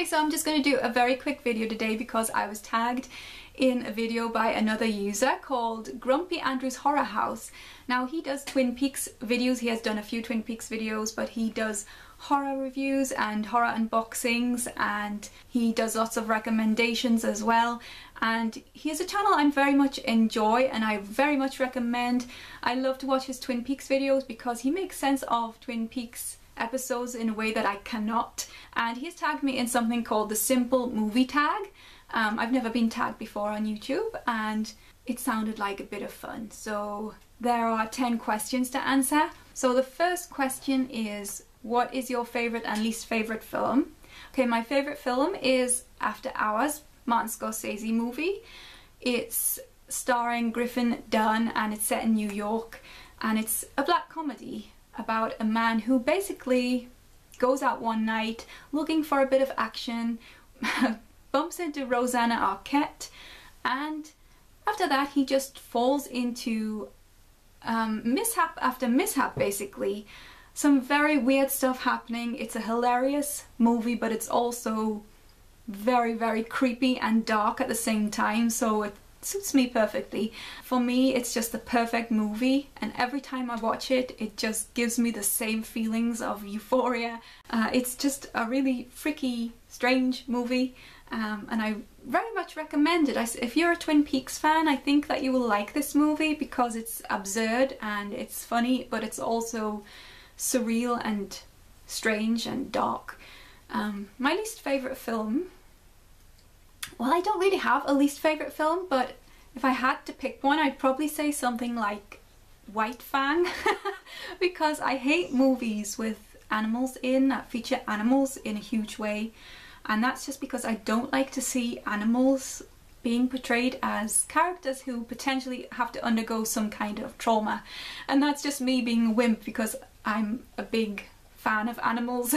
Okay, so I'm just going to do a very quick video today because I was tagged in a video by another user called Grumpy Andrew's Horror House. Now he does Twin Peaks videos, he has done a few Twin Peaks videos, but he does horror reviews and horror unboxings, and he does lots of recommendations as well. And he has a channel I very much enjoy and I very much recommend. I love to watch his Twin Peaks videos because he makes sense of Twin Peaks episodes in a way that I cannot, and he's tagged me in something called the Simple Movie Tag. I've never been tagged before on YouTube and it sounded like a bit of fun. So there are 10 questions to answer. So the first question is, what is your favourite and least favourite film? Okay, my favourite film is After Hours, Martin Scorsese movie. It's starring Griffin Dunne and it's set in New York, and it's a black comedy about a man who basically goes out one night looking for a bit of action, bumps into Rosanna Arquette, and after that he just falls into mishap after mishap basically. Some very weird stuff happening. It's a hilarious movie, but it's also very, very creepy and dark at the same time, so it suits me perfectly. For me, it's just the perfect movie, and every time I watch it, it just gives me the same feelings of euphoria. It's just a really freaky, strange movie, and I very much recommend it. If you're a Twin Peaks fan, I think that you will like this movie because it's absurd and it's funny, but it's also surreal and strange and dark. My least favourite film, well, I don't really have a least favourite film, but if I had to pick one, I'd probably say something like White Fang because I hate movies with animals in, that feature animals in a huge way, and that's just because I don't like to see animals being portrayed as characters who potentially have to undergo some kind of trauma, and that's just me being a wimp because I'm a big fan of animals.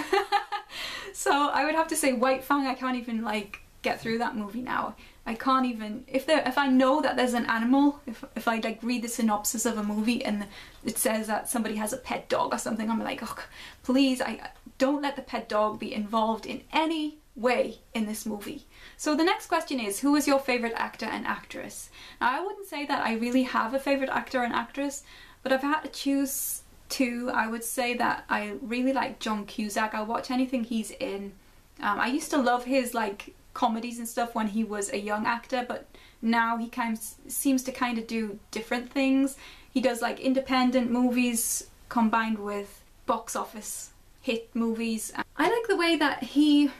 So I would have to say White Fang. I can't even like get through that movie now. I can't even, if I know that there's an animal, if I like read the synopsis of a movie and it says that somebody has a pet dog or something, I'm like, oh please, I don't let the pet dog be involved in any way in this movie. So the next question is, who is your favourite actor and actress? Now I wouldn't say that I really have a favourite actor and actress, but if I had to choose two, I would say that I really like John Cusack. I'll watch anything he's in. I used to love his like comedies and stuff when he was a young actor, but now he kind of seems to kind of do different things. He does like independent movies combined with box office hit movies. I like the way that he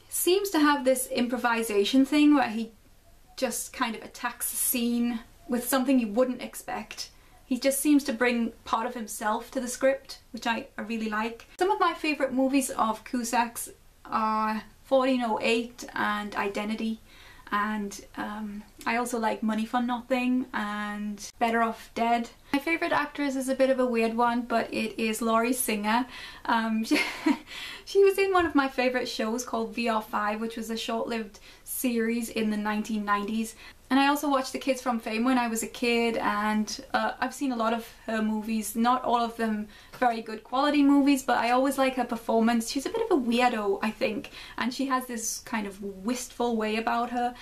seems to have this improvisation thing where he just kind of attacks the scene with something you wouldn't expect. He just seems to bring part of himself to the script, which I really like. Some of my favourite movies of Cusack's are 1408 and Identity, and I also like Money for Nothing and Better Off Dead. My favourite actress is a bit of a weird one, but it is Laurie Singer. She was in one of my favourite shows called VR5, which was a short-lived series in the 1990s. And I also watched The Kids from Fame when I was a kid, and I've seen a lot of her movies, not all of them very good quality movies, but I always like her performance. She's a bit of a weirdo, I think, and she has this kind of wistful way about her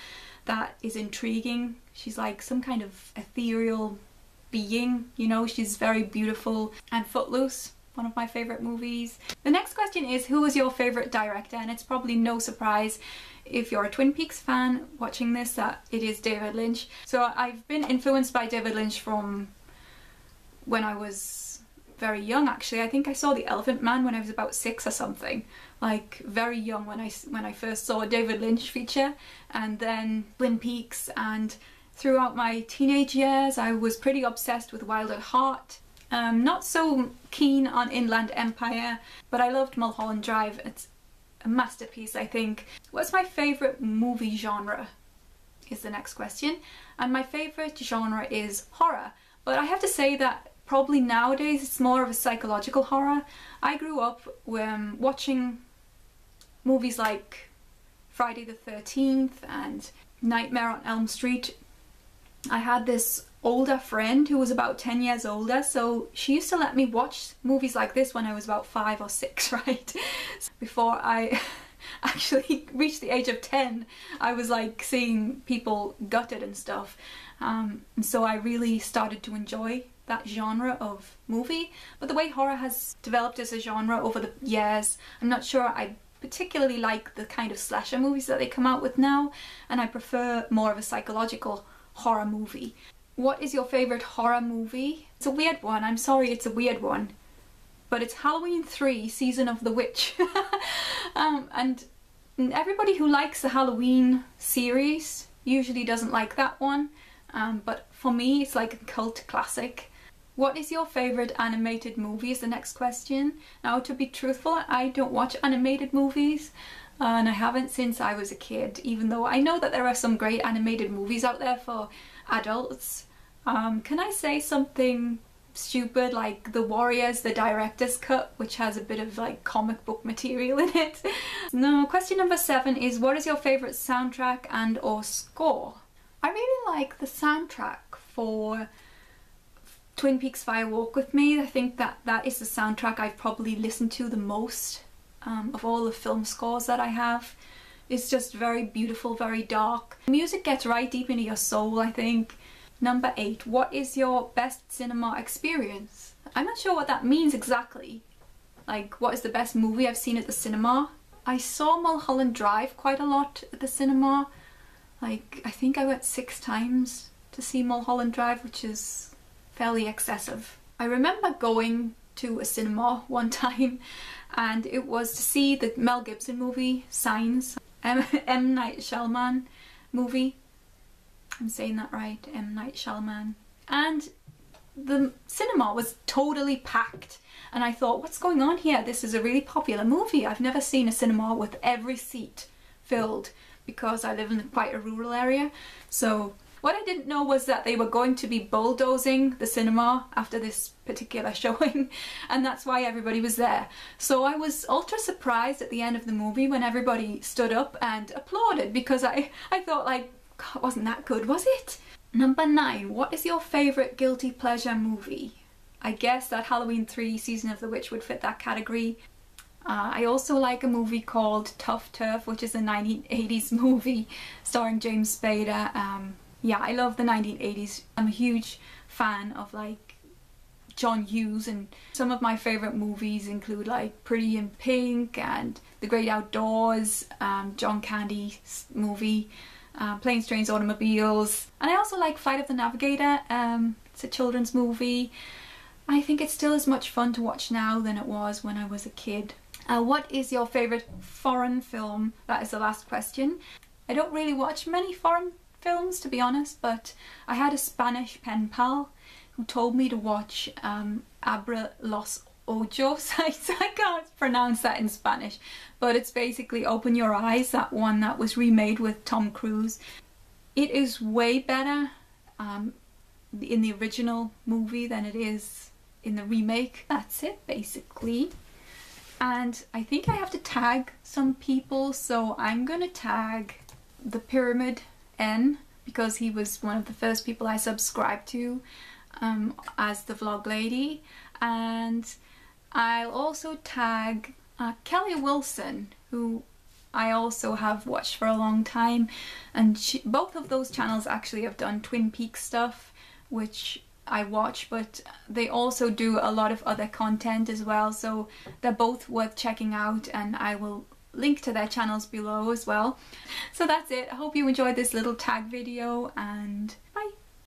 that is intriguing. She's like some kind of ethereal being, you know, she's very beautiful. And Footloose, one of my favourite movies. The next question is, who is your favourite director? And it's probably no surprise if you're a Twin Peaks fan watching this that it is David Lynch. So I've been influenced by David Lynch from when I was very young actually. I think I saw The Elephant Man when I was about 6 or something. Like very young when I first saw a David Lynch feature, and then Twin Peaks, and throughout my teenage years I was pretty obsessed with Wild at Heart. Not so keen on Inland Empire, but I loved Mulholland Drive. It's a masterpiece, I think. What's my favourite movie genre is the next question, and my favourite genre is horror, but I have to say that probably nowadays it's more of a psychological horror. I grew up watching movies like Friday the 13th and Nightmare on Elm Street. I had this older friend who was about 10 years older, so she used to let me watch movies like this when I was about 5 or 6, right? Before I actually reached the age of 10, I was like seeing people gutted and stuff. And so I really started to enjoy that genre of movie. But the way horror has developed as a genre over the years, I'm not sure I particularly like the kind of slasher movies that they come out with now, and I prefer more of a psychological horror movie. What is your favourite horror movie? It's a weird one, I'm sorry it's a weird one, but it's Halloween 3 Season of the Witch. And everybody who likes the Halloween series usually doesn't like that one, but for me it's like a cult classic. What is your favourite animated movie is the next question. Now, to be truthful, I don't watch animated movies, and I haven't since I was a kid, even though I know that there are some great animated movies out there for adults. Can I say something stupid like The Warriors, the director's cut, which has a bit of like comic book material in it? No, question number 7 is, what is your favourite soundtrack and or score? I really like the soundtrack for Twin Peaks Fire Walk With Me. I think that is the soundtrack I've probably listened to the most of all the film scores that I have. It's just very beautiful, very dark. The music gets right deep into your soul, I think. Number 8, what is your best cinema experience? I'm not sure what that means exactly. Like, what is the best movie I've seen at the cinema? I saw Mulholland Drive quite a lot at the cinema. Like, I think I went 6 times to see Mulholland Drive, which is fairly excessive. I remember going to a cinema one time, and it was to see the Mel Gibson movie Signs, M. Night Shyamalan movie. I'm saying that right, M. Night Shyamalan. And the cinema was totally packed, and I thought, what's going on here? This is a really popular movie. I've never seen a cinema with every seat filled, because I live in quite a rural area. So what I didn't know was that they were going to be bulldozing the cinema after this particular showing, and that's why everybody was there. So I was ultra surprised at the end of the movie when everybody stood up and applauded, because I thought, like, God, it wasn't that good, was it? Number 9, what is your favourite guilty pleasure movie? I guess that Halloween 3 Season of the Witch would fit that category. I also like a movie called Tough Turf, which is a 1980s movie starring James Spader. Yeah, I love the 1980s. I'm a huge fan of like John Hughes, and some of my favourite movies include like Pretty in Pink and The Great Outdoors, John Candy's movie, Planes, Trains, Automobiles, and I also like Flight of the Navigator. It's a children's movie. I think it's still as much fun to watch now than it was when I was a kid. What is your favourite foreign film? That is the last question. I don't really watch many foreign films, to be honest, but I had a Spanish pen pal who told me to watch Abre los Ojos. I can't pronounce that in Spanish, but it's basically Open Your Eyes, that one that was remade with Tom Cruise. It is way better in the original movie than it is in the remake. That's it, basically. And I think I have to tag some people, so I'm gonna tag the Pyramid N, because he was one of the first people I subscribed to as the vlog lady, and I'll also tag Kelly Wilson, who I also have watched for a long time, and both of those channels actually have done Twin Peaks stuff, which I watch, but they also do a lot of other content as well, so they're both worth checking out, and I will link to their channels below as well. So that's it. I hope you enjoyed this little tag video, and